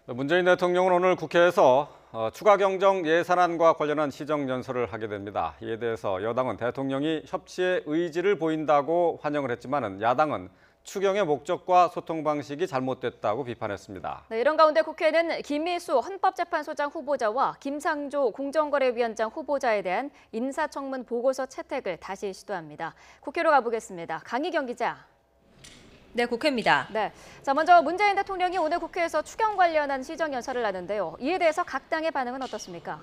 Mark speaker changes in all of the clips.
Speaker 1: 문재인 대통령은 오늘 국회에서 추가 경정 예산안과 관련한 시정연설을 하게 됩니다. 이에 대해서 여당은 대통령이 협치의 의지를 보인다고 환영을 했지만 야당은 추경의 목적과 소통 방식이 잘못됐다고 비판했습니다.
Speaker 2: 네, 이런 가운데 국회는 김미수 헌법재판소장 후보자와 김상조 공정거래위원장 후보자에 대한 인사청문 보고서 채택을 다시 시도합니다. 국회로 가보겠습니다. 강희경 기자.
Speaker 3: 네, 국회입니다.
Speaker 2: 네, 자 먼저 문재인 대통령이 오늘 국회에서 추경 관련한 시정연설을 하는데요. 이에 대해서 각 당의 반응은 어떻습니까?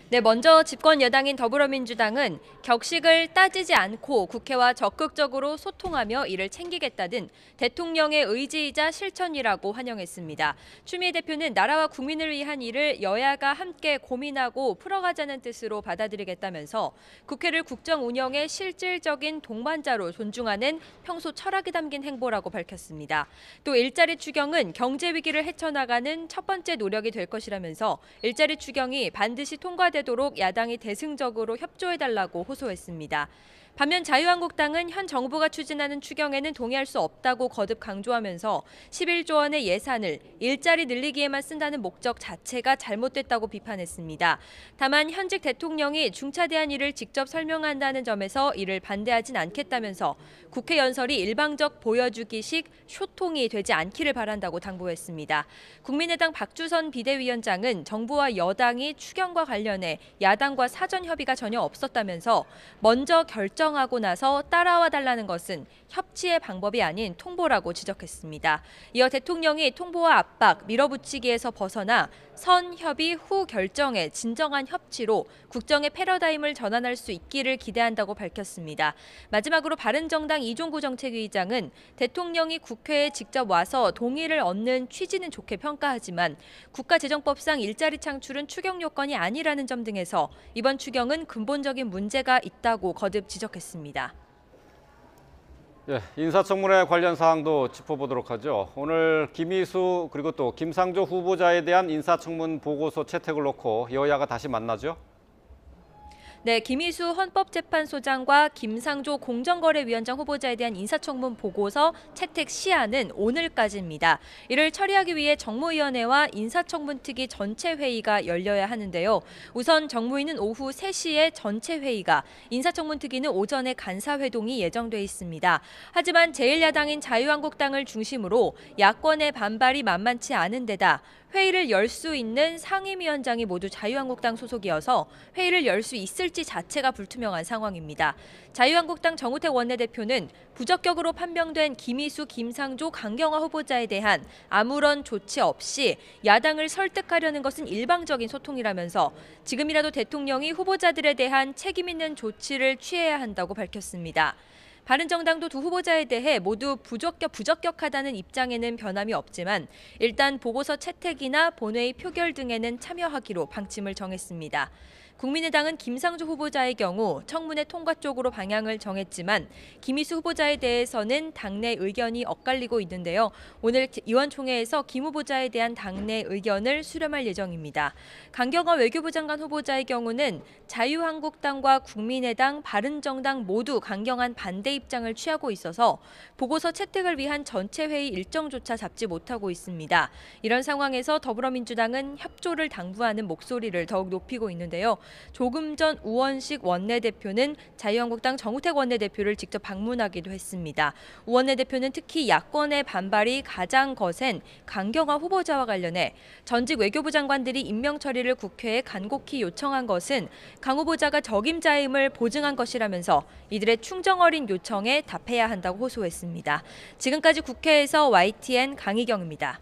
Speaker 3: 네, 먼저 집권 여당인 더불어민주당은 격식을 따지지 않고 국회와 적극적으로 소통하며 이를 챙기겠다는 대통령의 의지이자 실천이라고 환영했습니다. 추미애 대표는 나라와 국민을 위한 일을 여야가 함께 고민하고 풀어가자는 뜻으로 받아들이겠다면서 국회를 국정 운영의 실질적인 동반자로 존중하는 평소 철학이 담긴 행보라고 밝혔습니다. 또 일자리 추경은 경제 위기를 헤쳐나가는 첫 번째 노력이 될 것이라면서 일자리 추경이 반드시 통과되도록 야당이 대승적으로 협조해달라고 호소했습니다. 반면 자유한국당은 현 정부가 추진하는 추경에는 동의할 수 없다고 거듭 강조하면서 11조 원의 예산을 일자리 늘리기에만 쓴다는 목적 자체가 잘못됐다고 비판했습니다. 다만 현직 대통령이 중차대한 일을 직접 설명한다는 점에서 이를 반대하진 않겠다면서 국회 연설이 일방적 보여주기식 소통이 되지 않기를 바란다고 당부했습니다. 국민의당 박주선 비대위원장은 정부와 여당이 추경과 관련해 야당과 사전 협의가 전혀 없었다면서 먼저 결정하고 나서 따라와 달라는 것은 협치의 방법이 아닌 통보라고 지적했습니다. 이어 대통령이 통보와 압박, 밀어붙이기에서 벗어나 선 협의 후 결정의 진정한 협치로 국정의 패러다임을 전환할 수 있기를 기대한다고 밝혔습니다. 마지막으로 바른정당 이종구 정책위의장은 대통령이 국회에 직접 와서 동의를 얻는 취지는 좋게 평가하지만 국가재정법상 일자리 창출은 추경 요건이 아니라는 점 등에서 이번 추경은 근본적인 문제가 있다고 거듭 지적했습니다.
Speaker 1: 예, 인사청문회 관련 사항도 짚어보도록 하죠. 오늘 김희수 그리고 또 김상조 후보자에 대한 인사청문 보고서 채택을 놓고 여야가 다시 만나죠.
Speaker 3: 네, 김희수 헌법재판소장과 김상조 공정거래위원장 후보자에 대한 인사청문 보고서 채택 시한은 오늘까지입니다. 이를 처리하기 위해 정무위원회와 인사청문특위 전체 회의가 열려야 하는데요. 우선 정무위는 오후 3시에 전체 회의가, 인사청문특위는 오전에 간사회동이 예정돼 있습니다. 하지만 제1야당인 자유한국당을 중심으로 야권의 반발이 만만치 않은 데다 회의를 열 수 있는 상임위원장이 모두 자유한국당 소속이어서 회의를 열 수 있을지 자체가 불투명한 상황입니다. 자유한국당 정우택 원내대표는 부적격으로 판명된 김희수, 김상조, 강경화 후보자에 대한 아무런 조치 없이 야당을 설득하려는 것은 일방적인 소통이라면서 지금이라도 대통령이 후보자들에 대한 책임 있는 조치를 취해야 한다고 밝혔습니다. 바른정당도 두 후보자에 대해 모두 부적격하다는 입장에는 변함이 없지만 일단 보고서 채택이나 본회의 표결 등에는 참여하기로 방침을 정했습니다. 국민의당은 김상조 후보자의 경우 청문회 통과 쪽으로 방향을 정했지만 김희수 후보자에 대해서는 당내 의견이 엇갈리고 있는데요. 오늘 의원총회에서 김 후보자에 대한 당내 의견을 수렴할 예정입니다. 강경화 외교부 장관 후보자의 경우는 자유한국당과 국민의당, 바른정당 모두 강경한 반대 입장을 취하고 있어서 보고서 채택을 위한 전체 회의 일정조차 잡지 못하고 있습니다. 이런 상황에서 더불어민주당은 협조를 당부하는 목소리를 더욱 높이고 있는데요. 조금 전 우원식 원내대표는 자유한국당 정우택 원내대표를 직접 방문하기도 했습니다. 우 원내대표는 특히 야권의 반발이 가장 거센 강경화 후보자와 관련해 전직 외교부 장관들이 임명 처리를 국회에 간곡히 요청한 것은 강 후보자가 적임자임을 보증한 것이라면서 이들의 충정 어린 요청에 답해야 한다고 호소했습니다. 지금까지 국회에서 YTN 강희경입니다.